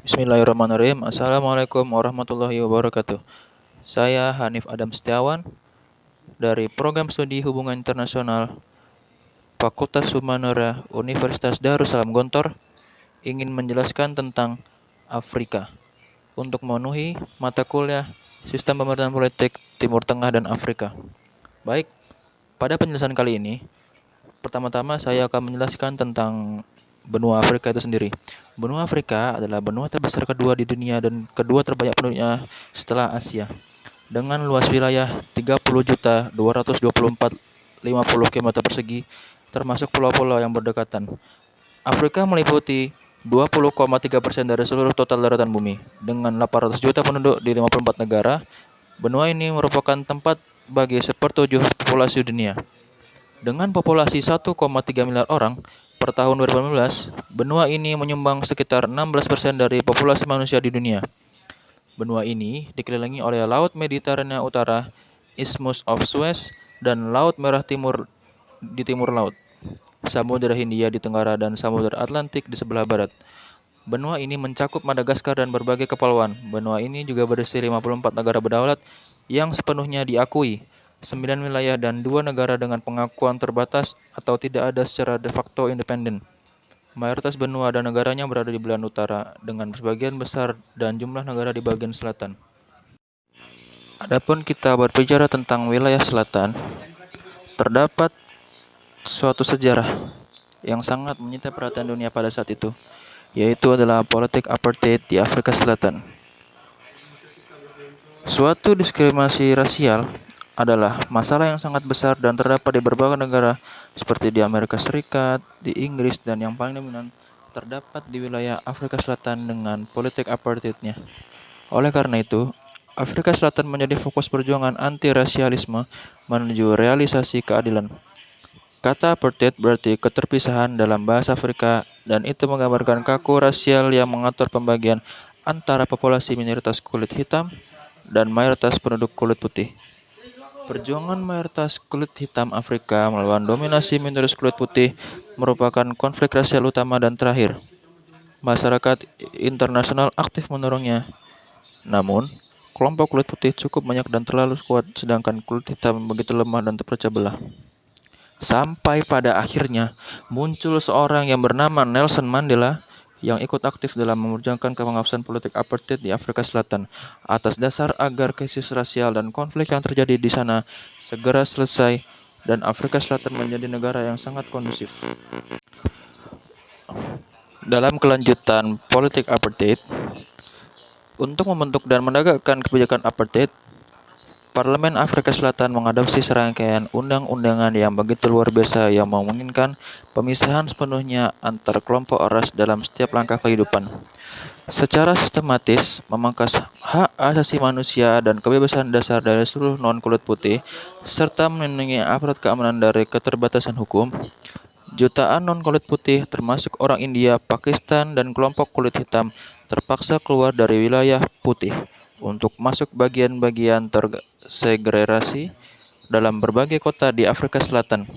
Bismillahirrahmanirrahim. Assalamualaikum warahmatullahi wabarakatuh. Saya Hanif Adam Setiawan dari Program Studi Hubungan Internasional Fakultas Humanora Universitas Darussalam Gontor ingin menjelaskan tentang Afrika untuk memenuhi mata kuliah Sistem Pemerintahan Politik Timur Tengah dan Afrika. Baik, pada penjelasan kali ini, pertama-tama saya akan menjelaskan tentang benua Afrika itu sendiri. Benua Afrika adalah benua terbesar kedua di dunia dan kedua terbanyak penduduknya setelah Asia. Dengan luas wilayah 30.224.50 km persegi, termasuk pulau-pulau yang berdekatan. Afrika meliputi 20,3% dari seluruh total daratan bumi. Dengan 800 juta penduduk di 54 negara, benua ini merupakan tempat bagi sepertujuh populasi dunia. Dengan populasi 1,3 miliar orang per tahun 2015, benua ini menyumbang sekitar 16% dari populasi manusia di dunia. Benua ini dikelilingi oleh Laut Mediterania Utara, Isthmus of Suez, dan Laut Merah Timur di timur laut, Samudra Hindia di tenggara, dan Samudra Atlantik di sebelah barat. Benua ini mencakup Madagaskar dan berbagai kepulauan. Benua ini juga berisi 54 negara berdaulat yang sepenuhnya diakui, 9 wilayah dan 2 negara dengan pengakuan terbatas atau tidak ada secara de facto independen. Mayoritas benua dan negaranya berada di belahan utara, dengan sebagian besar dan jumlah negara di bagian selatan. Adapun kita berbicara tentang wilayah selatan, terdapat suatu sejarah yang sangat menyita perhatian dunia pada saat itu, yaitu adalah politik apartheid di Afrika Selatan. Suatu diskriminasi rasial adalah masalah yang sangat besar dan terdapat di berbagai negara seperti di Amerika Serikat, di Inggris, dan yang paling dominan terdapat di wilayah Afrika Selatan dengan politik apartheidnya. Oleh karena itu, Afrika Selatan menjadi fokus perjuangan anti-rasialisme menuju realisasi keadilan. Kata apartheid berarti keterpisahan dalam bahasa Afrika, dan itu menggambarkan kaku rasial yang mengatur pembagian antara populasi minoritas kulit hitam dan mayoritas penduduk kulit putih. Perjuangan mayoritas kulit hitam Afrika melawan dominasi minoritas kulit putih merupakan konflik rasial utama dan terakhir. Masyarakat internasional aktif mendorongnya. Namun, kelompok kulit putih cukup banyak dan terlalu kuat, sedangkan kulit hitam begitu lemah dan terpecah belah. Sampai pada akhirnya muncul seorang yang bernama Nelson Mandela yang ikut aktif dalam memperjuangkan penghapusan politik apartheid di Afrika Selatan atas dasar agar krisis rasial dan konflik yang terjadi di sana segera selesai dan Afrika Selatan menjadi negara yang sangat kondusif. Dalam kelanjutan politik apartheid, untuk membentuk dan menegakkan kebijakan apartheid, Parlemen Afrika Selatan mengadopsi serangkaian undang-undangan yang begitu luar biasa yang memungkinkan pemisahan sepenuhnya antar kelompok ras dalam setiap langkah kehidupan. Secara sistematis, memangkas hak asasi manusia dan kebebasan dasar dari seluruh non-kulit putih, serta melindungi aparat keamanan dari keterbatasan hukum. Jutaan non-kulit putih, termasuk orang India, Pakistan, dan kelompok kulit hitam, terpaksa keluar dari wilayah putih untuk masuk bagian-bagian tersegregasi dalam berbagai kota di Afrika Selatan.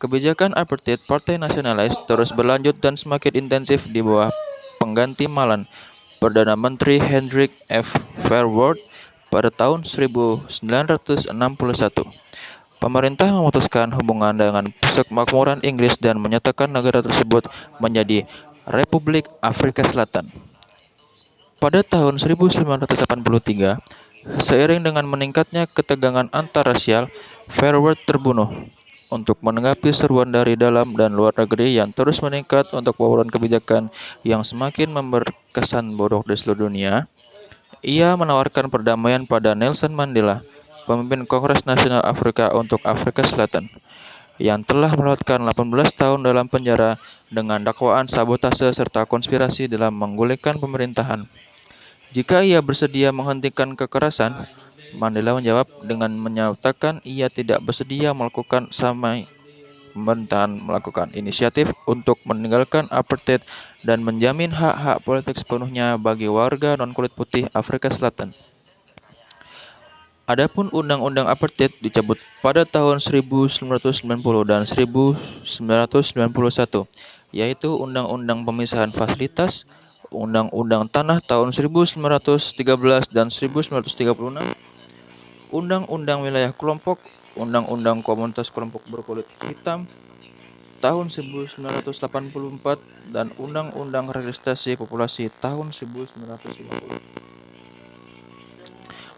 Kebijakan apartheid Partai Nasionalis terus berlanjut dan semakin intensif di bawah pengganti Malan, Perdana Menteri Hendrik F. Verwoerd pada tahun 1961. Pemerintah memutuskan hubungan dengan Persemakmuran Inggris dan menyatakan negara tersebut menjadi Republik Afrika Selatan. Pada tahun 1983, seiring dengan meningkatnya ketegangan antarrasial, Verwoerd terbunuh. Untuk menanggapi seruan dari dalam dan luar negeri yang terus meningkat untuk pembuatan kebijakan yang semakin berkesan bodoh di seluruh dunia, ia menawarkan perdamaian pada Nelson Mandela, pemimpin Kongres Nasional Afrika untuk Afrika Selatan, yang telah melewatkan 18 tahun dalam penjara dengan dakwaan sabotase serta konspirasi dalam menggulingkan pemerintahan. Jika ia bersedia menghentikan kekerasan, Mandela menjawab dengan menyatakan ia tidak bersedia melakukan sampai pemerintahan melakukan inisiatif untuk meninggalkan apartheid dan menjamin hak-hak politik sepenuhnya bagi warga non-kulit putih Afrika Selatan. Adapun undang-undang apartheid dicabut pada tahun 1990 dan 1991, yaitu Undang-Undang Pemisahan Fasilitas, Undang-Undang Tanah tahun 1913 dan 1936, Undang-Undang Wilayah Kelompok, Undang-Undang Komunitas Kelompok Berkulit Hitam tahun 1984, dan Undang-Undang Registrasi Populasi tahun 1950.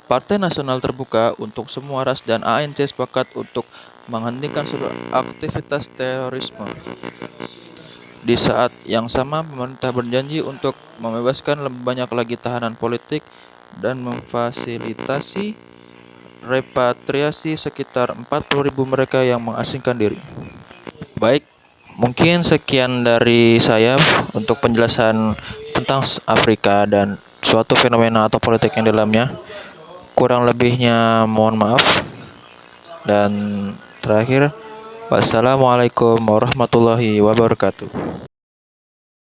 Partai Nasional Terbuka untuk Semua Ras dan ANC sepakat untuk menghentikan seluruh aktivitas terorisme. Di saat yang sama, pemerintah berjanji untuk membebaskan lebih banyak lagi tahanan politik dan memfasilitasi repatriasi sekitar 40.000 mereka yang mengasingkan diri. Baik, mungkin sekian dari saya untuk penjelasan tentang Afrika dan suatu fenomena atau politik yang di dalamnya. Kurang lebihnya mohon maaf. Dan terakhir, wassalamualaikum warahmatullahi wabarakatuh.